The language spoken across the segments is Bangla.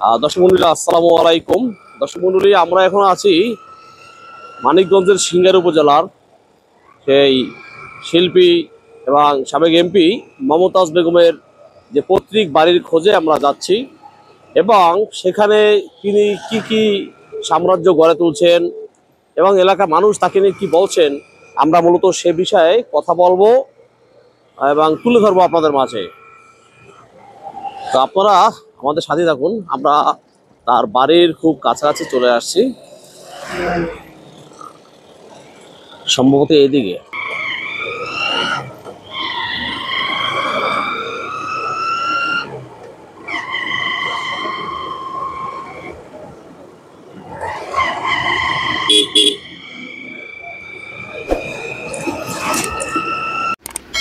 দর্শক মণ্ডলী আসসালামু আলাইকুম। দর্শক মণ্ডলী, আমরা এখন আছি মানিকগঞ্জের সিংগাইর উপজেলার সেই শিল্পী এবং সাবেক এমপি মমতাজ বেগমের যে পৈতৃক বাড়ির খোঁজে আমরা যাচ্ছি এবং সেখানে তিনি কি সাম্রাজ্য গড়ে তুলছেন এবং এলাকার মানুষ তাকে নিয়ে কী বলছেন, আমরা মূলত সে বিষয়ে কথা বলবো এবং তুলে ধরবো আপনাদের মাঝে। তো আপনারা আমাদের সাথে থাকুন, আমরা তার বাড়ির খুব কাছাকাছি চলে আসছি, সম্ভবত এইদিকে।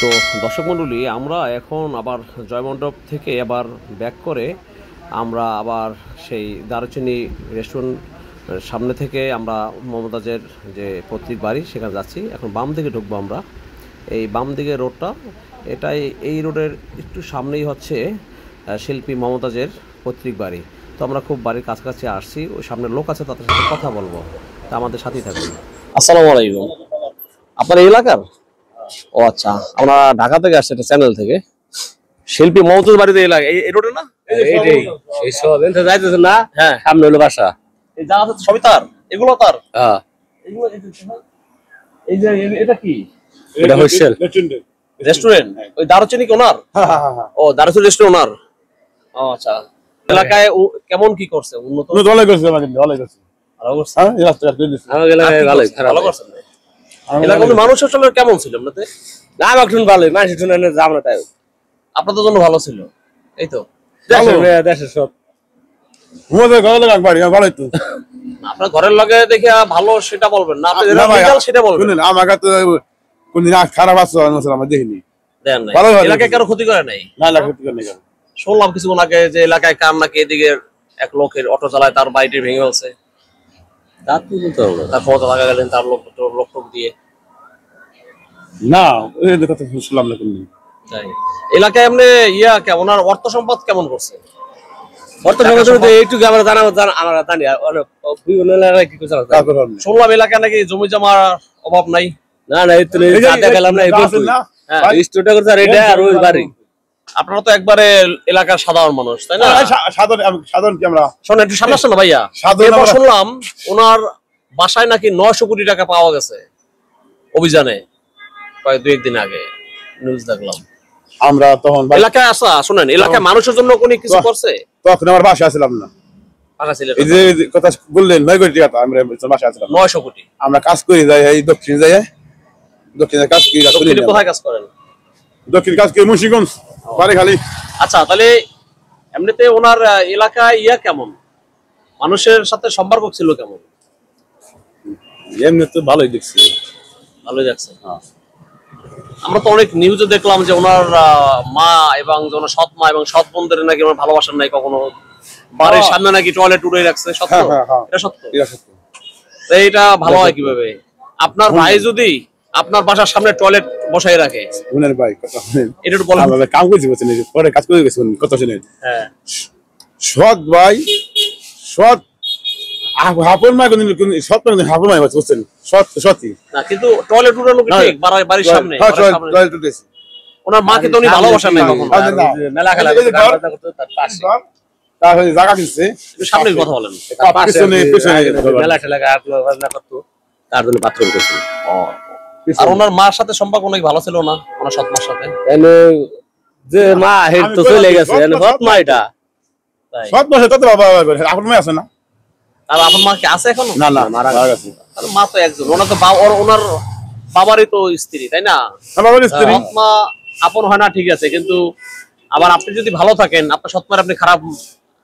তো দর্শক মণ্ডলী, আমরা এখন আবার জয়মণ্ডপ থেকে আবার ব্যাক করে আমরা আবার সেই দারুচিনি রেস্টুরেন্ট সামনে থেকে আমরা মমতাজের যে পৈতৃক বাড়ি সেখানে যাচ্ছি। এখন বাম দিকে ঢুকবো আমরা। এই বাম দিকে রোডটা, এটাই এই রোডের একটু সামনেই হচ্ছে শিল্পী মমতাজের পৈতৃক বাড়ি। তো আমরা খুব বাড়ির কাছাকাছি আসছি, ওই সামনে লোক আছে, তাদের সাথে কথা বলবো। তা আমাদের সাথেই থাকুন। আসসালামু আলাইকুম। আপনার এই এলাকার? ও আচ্ছা, আমরা ঢাকা থেকে আসছি একটা চ্যানেল থেকে। শিল্পী মমতাজ বাড়িতে এলাকা এই রোডে না? এইটাই এই সব এনতে যাইতেছে না। হ্যাঁ, সামনে হলো বাসা। এই যা আছে সবই তার, এগুলো তার। হ্যাঁ, এগুলো এই যে এটা কি? এটা হোস্টেল রেস্টুরেন্ট। ওই দারুচিনি কি ওনার? ও, দারুচিনি রেস্টুরেন্ট ওনার। ও আচ্ছা। এলাকায় কেমন কি করছে? উন্নত ভালো করছে, ভালো করছে। ভালো করছে। হ্যাঁ, এই রাস্তা করে দিছে। আমার এলাকায় ভালোই, খারাপ ভালো করছেন। এলাকার মানুষ আসলে কেমন ছিল আপনাদের? না, আমার শুন ভালোই, মানুষ শুনে যাব না, তাই আপনাদের জন্য ভালো ছিল। এই তো দেশের সব আমাদের ঘরে লাগা বাড়ি ভালো তো। আপনার ঘরের লগে দেখে ভালো সেটা বলবেন না, আপনি যেটা লিগ্যাল সেটা বলবেন। শুনুন, আমাকে তো কোনদিন খারাপ আছে আমরা দেখিনি। দেন নাই এলাকায় কারো ক্ষতি করে নাই? না, না, ক্ষতি করে নাই। শুনলাম কিছুক্ষণ আগে যে এলাকায় কার নাকি এদিকে এক লোকের অটো চালায়, তার বাড়িটি ভেঙে ফেলছে। তার তো বলতে হবে না। তার ক্ষমতা লাগা গেলেন তার লোক দিয়ে। না, এই কথা শুনলাম না কোনদিন। এলাকায় এমনি ওনার অর্থ সম্পদ কেমন করছে? অর্থ সম্পদ এইটুকু আমরা আমরা জানি, কি করছে শুনলাম এলাকায় নাকি জমি জমার অভাব নাই। না না, এই তো দেখালাম না, স্টোরটা করছে আর এটা আর ওই বাড়ি। আপনারা তো একবারে এলাকার সাধারণ মানুষ, তাই না? সাধারণ কি আমরা শোনেন, একটু সামনে আসেন না ভাইয়া। শুনলাম ওনার বাসায় নাকি 900 কোটি টাকা পাওয়া গেছে অভিযানে, প্রায় 2-1 দিন আগে নিউজ দেখলাম। আমরা তখন এলাকায় আসা, শুনেন, এলাকায় মানুষের জন্য কোন কিছু করছে? তখন আমার বাসা আসলাম না। এই যে কথা বললেন 9 কোটি টাকা, আমরা বাসা আসলাম। 900 কোটি আমরা কাজ করি যাই এই দক্ষিণে কাজ করি। কোথায় কাজ করেন? দক্ষিণ কাজ করি মুন্সিগঞ্জ, বাড়ি খালি। আচ্ছা, তাহলে এমনিতে ওনার এলাকায় কেমন, মানুষের সাথে সম্পর্ক ছিল কেমন? এমনি তো ভালোই দেখছি, ভালোই যাচ্ছে। আমরা তো অনেক নিউজে দেখলাম যে ওনার মা এবং ওনার সৎ মা এবং সৎ বোনদের নাকি ওনার ভালোবাসার নাই কখনো, বাড়ির সামনে নাকি টয়লেট উড়ে রাখছে। সত্য? এটা সত্য? এইটা ভালো হয় কিভাবে? আপনার ভাই যদি আপনার বাসার সামনে টয়লেট বসাই রাখে, উনার ভাই কথা এটা একটু বলেন। আমরা কাম করছি বলছেন, পরে কাজ করে গেছেন কত শুনেন। হ্যাঁ, সৎ ভাই, সৎ হাফন মা কোন সৎ কোন হাফন মা বলছেন, সত্যি না, কিন্তু টয়লেট উড়ানো কি ঠিক বাড়ির সামনে? টয়লেট উঠেছে। ওনার মাকে তো উনি ভালোবাসেন না কখনো। মেলা খেলা করতে তার পাশে, তার জায়গা কিনছে। সামনে কথা বলেন। মেলা ঠেলা না করতো, তার জন্য বাথরুম করছে। আর ওনার মার সাথে সম্পর্ক অনেক ভালো ছিল না, ওনার সৎ মার সাথে? যে মা হেড তো চলে গেছে, সৎ মা এটা। সৎ মাসে তো বাবা আপন মা আছে না? আর আপনার মা কি আছে এখনো? না না, মারা গেছে। তাহলে মা তো একজন, ওনার তো ওনার বাবারই তো স্ত্রী, তাই না? বাবার স্ত্রী। সৎ মা আপন হয় না, ঠিক আছে, কিন্তু আবার আপনি যদি ভালো থাকেন, আপনার সৎ মার আপনি খারাপ,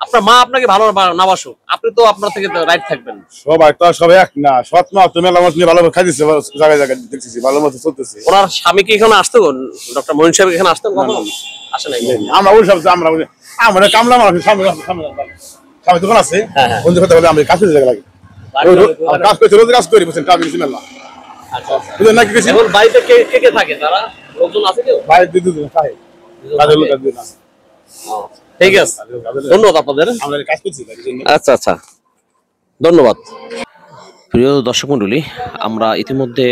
আপনার মা আপনাকে ভালো না বাসুক, আপনি তো আপনার থেকে রাইট থাকবেন। সবাই তো সবাই এক না। সৎ মা তো মেলা মতো ভালো খাইতেছে, জায়গায় জায়গায় দেখতেছি ভালো মতো চলতেছে। ওনার স্বামী কি এখানে আসতো? ডক্টর মহিন সাহেব এখানে আসতেন কখনো? আসে নাই? আমরা ওই সব আমরা কামলা মানুষ, সামনে দোকান আছে, বন্ধু কথা বলে আমরা কাজ করতে লাগে, কাজ করতে রোজ কাজ করি বুঝছেন, কাজ বেশি মেলা। বুঝলেন নাকি? এখন বাড়িতে কে কে থাকে? তারা লোকজন আছে কেউ? ভাই দুজন থাকে, কাজের লোক আছে। ঠিক আছে, ধন্যবাদ আপনাদের। আমরা কাজ করছি তাই জন্য। আচ্ছা আচ্ছা, ধন্যবাদ। প্রিয় দর্শক মণ্ডলী, আমরা ইতিমধ্যে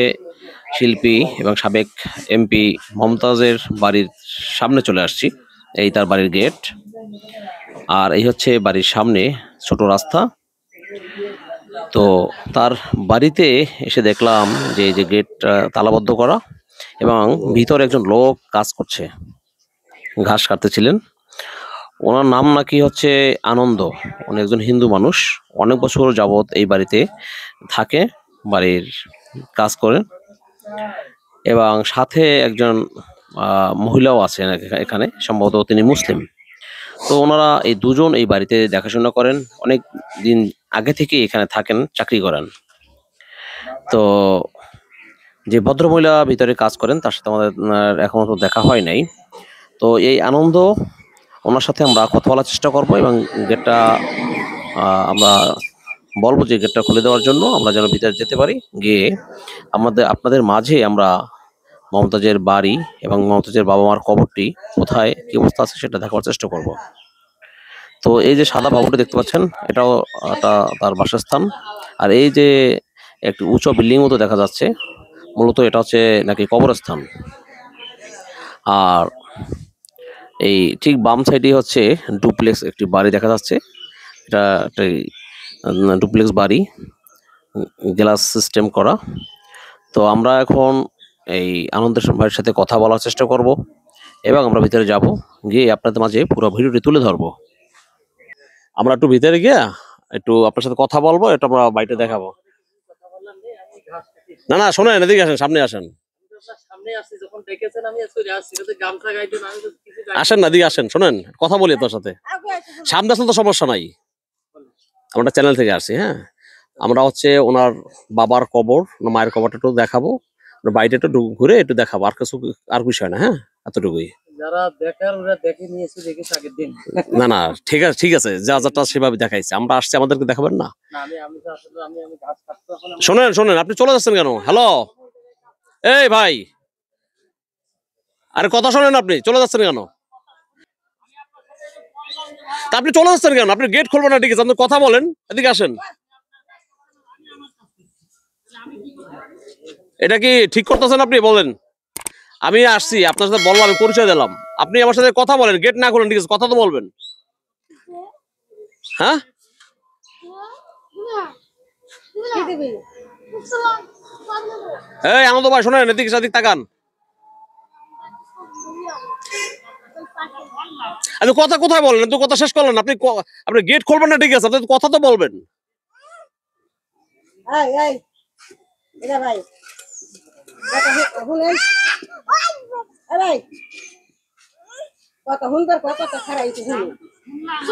শিল্পী এবং সাবেক এমপি মমতাজের বাড়ির সামনে চলে আসছি। এই তার বাড়ির গেট, আর এই হচ্ছে বাড়ির সামনে ছোট রাস্তা। তো তার বাড়িতে এসে দেখলাম যে এই যে গেট তালাবদ্ধ করা, এবং ভিতরে একজন লোক কাজ করছে, ঘাস কাটতেছিলেন। ওনার নাম নাকি হচ্ছে আনন্দ। উনি একজন হিন্দু মানুষ, অনেক বছর যাবৎ এই বাড়িতে থাকে, বাড়ির কাজ করেন, এবং সাথে একজন মহিলাও আছেন এখানে, সম্ভবত তিনি মুসলিম। তো ওনারা এই দুজন এই বাড়িতে দেখাশোনা করেন, অনেক দিন আগে থেকে এখানে থাকেন, চাকরি করেন। তো যে ভদ্রমহিলা ভিতরে কাজ করেন তার সাথে আমাদের এখনো তো দেখা হয় নাই। তো এই আনন্দ, ওনার সাথে আমরা কথা বলার চেষ্টা করব, এবং গেটটা আমরা বলবো যে গেটটা খুলে দেওয়ার জন্য, আমরা যেন ভিতরে যেতে পারি। গিয়ে আপনাদের মাঝে আমরা মমতাজের বাড়ি এবং মমতাজের বাবা মার কবরটি কোথায় কি অবস্থা আছে সেটা দেখার চেষ্টা করব। তো এই যে সাদা ভবনটি দেখতে পাচ্ছেন, এটাও তার বাসস্থান। আর এই যে একটি উঁচু বিল্ডিং মতো দেখা যাচ্ছে, মূলত এটা হচ্ছে নাকি কবরস্থান। আর এই ঠিক বাম সাইডে হচ্ছে ডুপ্লেক্স একটি বাড়ি দেখা যাচ্ছে। এটা একটা ডুপ্লেক্স বাড়ি, গ্লাস সিস্টেম করা। তো আমরা এখন এই আনন্দের ভাইয়ের সাথে কথা বলার চেষ্টা করব, এবং আমরা ভিতরে যাব, গিয়ে আপনাদের মাঝে পুরো ভিডিওটি তুলে ধরবো। আমরা একটু ভিতরে গিয়ে একটু আপনার সাথে কথা বলবো, এটা আমরা বাড়িতে দেখাবো। না না, শোনেন, এদিকে আসেন, সামনে আসেন। আসেন না, এদিকে আসেন, শোনেন, কথা বলি আপনার সাথে। সামনে আসলে তো সমস্যা নাই, আমরা চ্যানেল থেকে আসছি। হ্যাঁ, আমরা হচ্ছে ওনার বাবার কবর, মায়ের কবরটা একটু দেখাবো, বাড়িটা একটু ঘুরে একটু দেখাবো, আর কিছু, আর বিষয় না। হ্যাঁ, এতটুকুই। যারা দেখার ওরা দেখে নিয়েছে, দেখেছে আগের দিন। না না, ঠিক আছে ঠিক আছে, যা যাটা সেভাবে দেখাইছে, আমরা আসছি, আমাদেরকে দেখাবেন না। আমি তো আসলে আমি গাছ কাটতে এখন শোনেন শোনেন, আপনি চলে যাচ্ছেন কেন? হ্যালো, এই ভাই, আরে কথা শোনেন, আপনি চলে যাচ্ছেন কেন? তা আপনি চলে যাচ্ছেন কেন? আপনি গেট খুলবেন না, ঠিক আছে, আপনি কথা বলেন, এদিকে আসেন। এটা কি ঠিক করতেছেন আপনি? বলেন। আমি আসছি, আপনার সাথে বললাম, আমি পরিচয় দিলাম, আপনি আমার সাথে কথা বলেন, গেট না খুলেন, ঠিক আছে, কথা তো বলবেন। হ্যাঁ, এই আনন্দ ভাই, শোনেন, এদিকে সেদিক তাকান। আপনি কথা কোথায় বলেন? তো কথা শেষ করলেন, আপনি আপনি গেট খুলবেন না, ঠিক আছে, আপনি কথা তো বলবেন।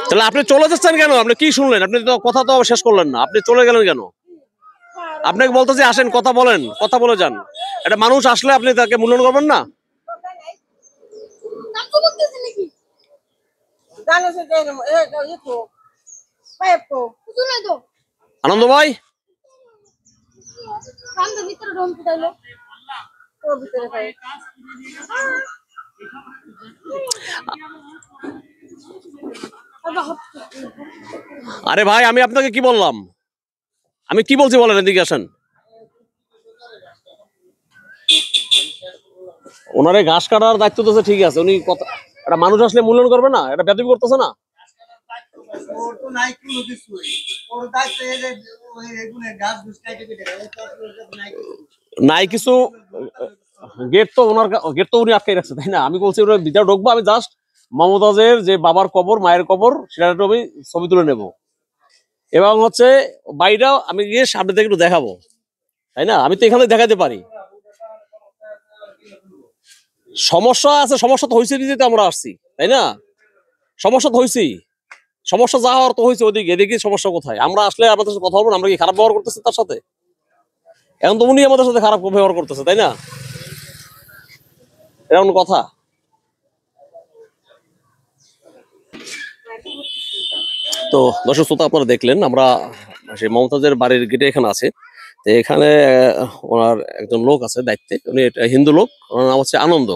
তাহলে আপনি চলে যাচ্ছেন কেন? আপনি কি শুনলেন? আপনি তো কথা তো শেষ করলেন না, আপনি চলে গেলেন কেন? আপনাকে বলতে যে আসেন, কথা বলেন, কথা বলে যান। একটা মানুষ আসলে আপনি তাকে মূল্যায়ন করবেন না? আনন্দ ভাই, আরে ভাই, আমি আপনাকে কি বললাম? আমি কি বলছি বলেন, এদিকে আসেন। ওনারে ঘাস কাটার দায়িত্ব তো ঠিক আছে, উনি কথা, একটা মানুষ আসলে মূল্যায়ন করবে না? এটা বেদবি করতেছে না? নাই কিছু, গেট তো ওনার, গেট তো উনি আটকে রাখছে, তাই না? আমি বলছি ওরা ভিতরে ঢুকবো, আমি জাস্ট মমতাজের যে বাবার কবর, মায়ের কবর, সেটা একটু আমি ছবি তুলে নেব, এবং হচ্ছে বাড়িটা আমি গিয়ে সামনে থেকে একটু দেখাবো, তাই না? আমি তো এখানে দেখাতে পারি। সমস্যা আছে, সমস্যা তো হয়েছে, তো আমরা আসছি, তাই না? সমস্যা তো হয়েছি, সমস্যা যা হওয়ার তো হয়েছে ওদিকে, এদিকে সমস্যা কোথায়? আমরা আসলে আমাদের সাথে কথা বলবো না? আমরা কি খারাপ ব্যবহার করতেছি তার সাথে? এখন তো উনি আমাদের সাথে খারাপ ব্যবহার করতেছে, তাই না? এরকম কথা। তো দর্শক শ্রোতা, আপনারা দেখলেন, আমরা সেই মমতাজের বাড়ির গেটে এখানে আছে। তো এখানে ওনার একজন লোক আছে দায়িত্বে, উনি হিন্দু লোক, ওনার নাম হচ্ছে আনন্দ।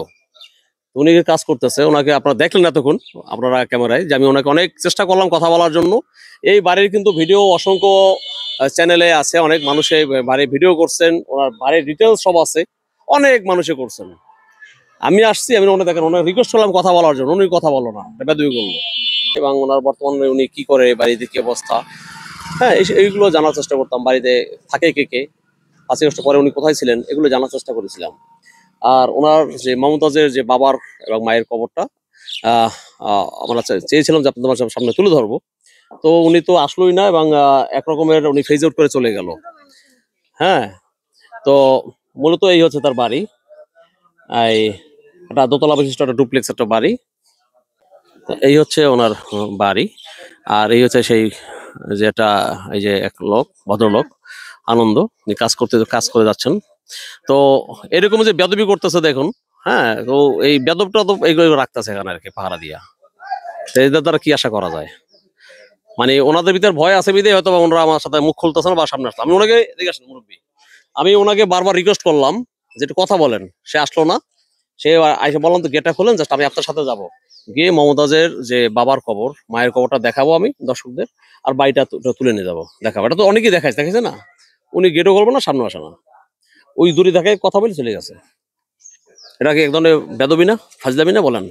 উনি কাজ করতেছে, ওনাকে আপনারা দেখলেন এতক্ষণ আপনারা ক্যামেরায় যে আমি ওনাকে অনেক চেষ্টা করলাম কথা বলার জন্য। এই বাড়ির কিন্তু ভিডিও অসংখ্য চ্যানেলে আছে, অনেক মানুষে বাড়ির ভিডিও করছেন, ওনার বাড়ির ডিটেলস সব আছে, অনেক মানুষে করছেন। আমি আসছি, আমি ওনাকে দেখেন ওনাকে রিকোয়েস্ট করলাম কথা বলার জন্য, উনি কথা বলো না, বেদবি করলো। এবং ওনার বর্তমানে উনি কি করে, বাড়িতে কি অবস্থা, হ্যাঁ এইগুলো জানার চেষ্টা করতাম। বাড়িতে থাকে কে কে, 5 আগস্ট পরে উনি কোথায় ছিলেন, এগুলো জানার চেষ্টা করেছিলাম। আর ওনার যে মমতাজের যে বাবার এবং মায়ের কবরটা আমরা চেয়েছিলাম যে আপনাদের সামনে তুলে ধরবো, তো উনি তো আসলোই না, এবং এক রকমের উনি ফেজ আউট করে চলে গেল। হ্যাঁ, তো মূলত এই হচ্ছে তার বাড়ি, এই একটা দোতলা বিশিষ্ট একটা ডুপ্লেক্স একটা বাড়ি। এই হচ্ছে ওনার বাড়ি। আর এই হচ্ছে সেই যেটা, এই যে এক লোক, ভদ্রলোক আনন্দ, উনি কাজ করে যাচ্ছেন। তো এরকম যে বেদবি করতেছে দেখুন, হ্যাঁ, তো এই বেদবটা তো এইগুলো রাখতেছে এখানে আর কি, পাহারা দিয়া। তো এদের দ্বারা কি আশা করা যায়? মানে ওনাদের ভিতরে ভয় আছে বিধে হয়তো ওনারা আমার সাথে মুখ খুলতেছে না বা সামনে আসলো। আমি ওনাকে দেখে আসেন মুরব্বী, আমি ওনাকে বারবার রিকোয়েস্ট করলাম যে একটু কথা বলেন, সে আসলো না। সে আইসে বললাম তো গেটটা খোলেন, জাস্ট আমি আপনার সাথে যাব, গিয়ে মমতাজের যে বাবার কবর, মায়ের কবরটা দেখাবো আমি দর্শকদের, আর বাড়িটা তুলে নিয়ে যাবো, দেখাবো। এটা তো অনেকেই দেখেছে না, উনি গেটও করবো না, সামনে আসে না, ওই দূরে দেখায় কথা বলে চলে গেছে। এটা কি এক ধরনের বেদবি না, ফাজলামি না বলেন?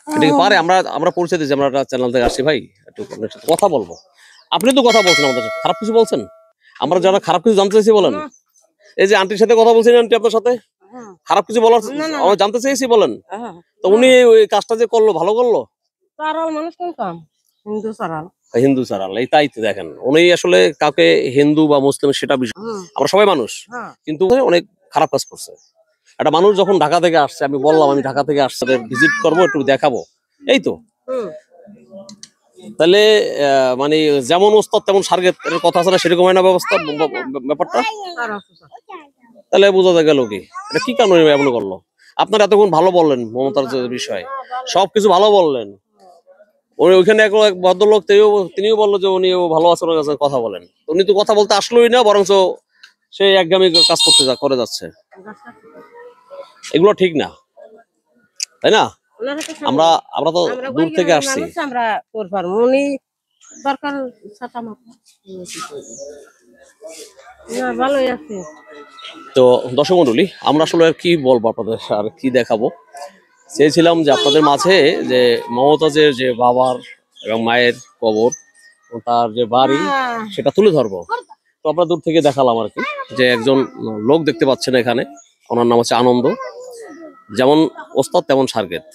এটা কি পারে? আমরা পরিচয় দিচ্ছি, আমরা একটা চ্যানেল থেকে আসছি ভাই, একটু আপনার সাথে কথা বলবো। আপনি তো কথা বলছেন আমাদের সাথে, খারাপ কিছু বলছেন? আমরা যারা খারাপ কিছু জানতে চাইছি বলেন। এই যে আন্টির সাথে কথা বলছেন, আন্টি আপনার সাথে খারাপ কিছু বলার আমরা জানতে চাইছি বলেন। তো উনি ওই কাজটা যে করলো, ভালো করলো? হিন্দু সারাল, এই তাই তো দেখেন, উনি আসলে কাউকে হিন্দু বা মুসলিম সেটা বিষয়, আমরা সবাই মানুষ, কিন্তু অনেক খারাপ কাজ করছে। একটা মানুষ যখন ঢাকা থেকে আসছে, আমি বললাম আমি ঢাকা থেকে আসছে, ভিজিট করবো, একটু দেখাবো, এই তো। তাহলে মানে যেমন ওস্তাদ তেমন সার্গেত এর কথা আছে না, সেরকম হয় না ব্যবস্থা, ব্যাপারটা? তাহলে বোঝা গেল কি এটা কি কারণে এমন করলো? আপনারা এতক্ষণ ভালো বললেন মমতার যে বিষয়, সবকিছু ভালো বললেন। উনি ওইখানে এক ভদ্রলোক, তিনিও বললো যে উনিও ভালো আছে, ওনার কাছে কথা বলেন। উনি তো কথা বলতে আসলোই না, বরঞ্চ সে একগামী কাজ করে যাচ্ছে। এগুলো ঠিক না, তাই না? আমরা তো দূর থেকে আসছি। তো দর্শক মণ্ডলী, আমরা আসলে আর কি বলবো আপনাদের, আর কি দেখাবো, চেয়েছিলাম যে আপনাদের মাঝে যে মমতাজের যে বাবার এবং মায়ের কবর, তার যে বাড়ি, সেটা তুলে ধরবো। তো আমরা দূর থেকে দেখালাম আর কি, যে একজন লোক দেখতে পাচ্ছেন এখানে, ওনার নাম হচ্ছে আনন্দ, যেমন ওস্তাদ তেমন সার্গেত।